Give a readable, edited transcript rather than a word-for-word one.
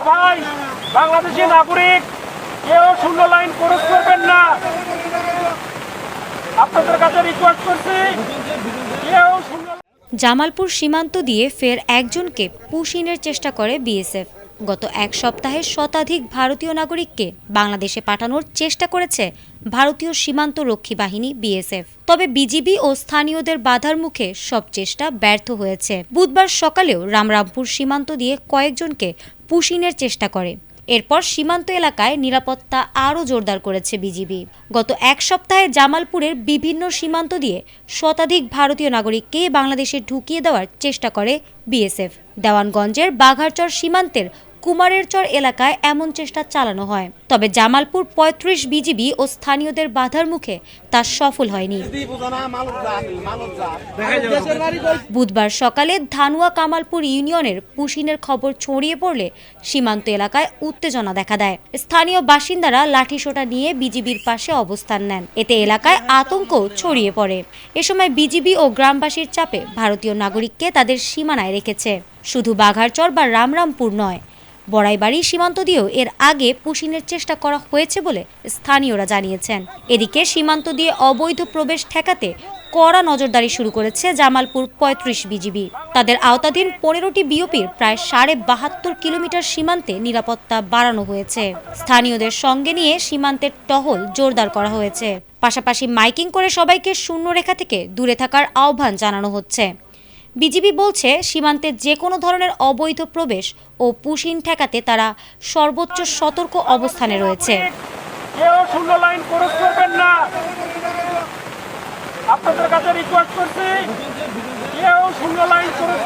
ভাই বাংলাদেশি নাগরিক কেউ শূন্য লাইন ক্রস করবেন না, আপনাদের কাছে রিকোয়েস্ট করছি কেউ শূন্য। জামালপুর সীমান্ত দিয়ে ফের একজনকে পুশ ইনের চেষ্টা করে বিএসএফ। গত এক সপ্তাহে শতাধিক ভারতীয় নাগরিককে বাংলাদেশে পাঠানোর চেষ্টা করেছে ভারতীয় সীমান্ত রক্ষী বাহিনী বিএসএফ। তবে বিজিবি ও স্থানীয়দের বাধার মুখে সব চেষ্টা ব্যর্থ হয়েছে। বুধবার সকালেও রামরামপুর সীমান্ত দিয়ে কয়েকজনকে পুশ ইনের চেষ্টা করে। এরপর সীমান্ত এলাকায় নিরাপত্তা আরও জোরদার করেছে বিজিবি। গত এক সপ্তাহে জামালপুরের বিভিন্ন সীমান্ত দিয়ে শতাধিক ভারতীয় নাগরিককে বাংলাদেশে ঢুকিয়ে দেওয়ার চেষ্টা করে বিএসএফ। দেওয়ানগঞ্জের বাঘারচর সীমান্তের কুমারেরচর এলাকায় এমন চেষ্টা চালানো হয়, তবে জামালপুর ৩৫ বিজিবি ও স্থানীয়দের বাধার মুখে তা সফল হয়নি। বুধবার সকালে ধানুয়া কামালপুর ইউনিয়নের পুশিনের খবর ছড়িয়ে পড়লে সীমান্ত এলাকায় উত্তেজনা দেখা দেয়। স্থানীয় বাসিন্দারা লাঠিসোঁটা নিয়ে বিজিবির পাশে অবস্থান নেন। এতে এলাকায় আতঙ্ক ছড়িয়ে পড়ে। এ সময় বিজিবি ও গ্রামবাসীর চাপে ভারতীয় নাগরিককে তাদের সীমানায় রেখেছে। শুধু বাঘারচর বা রামরামপুর নয়, বড়াইবাড়ি সীমান্ত দিয়েও এর আগে পুশিনের চেষ্টা করা হয়েছে বলে স্থানীয়রা জানিয়েছেন। এদিকে সীমান্ত দিয়ে অবৈধ প্রবেশ ঠেকাতে কড়া নজরদারি শুরু করেছে জামালপুর ৩৫ বিজিবি। তাদের আওতাধীন ১৫টি বিওপির প্রায় ৭২ কিলোমিটার সীমান্তে নিরাপত্তা বাড়ানো হয়েছে। স্থানীয়দের সঙ্গে নিয়ে সীমান্তের টহল জোরদার করা হয়েছে। পাশাপাশি মাইকিং করে সবাইকে শূন্যরেখা থেকে দূরে থাকার আহ্বান জানানো হচ্ছে। বিজিবি বলছে, সীমান্তে যে কোনো ধরনের অবৈধ প্রবেশ ও পুশিন ঠেকাতে তারা সর্বোচ্চ সতর্ক অবস্থানে রয়েছে। কেউ শূন্য লাইন ক্রস করবেন না, আপনাদের কাছে রিকোয়েস্ট করছি কেউ শূন্য লাইন ক্রস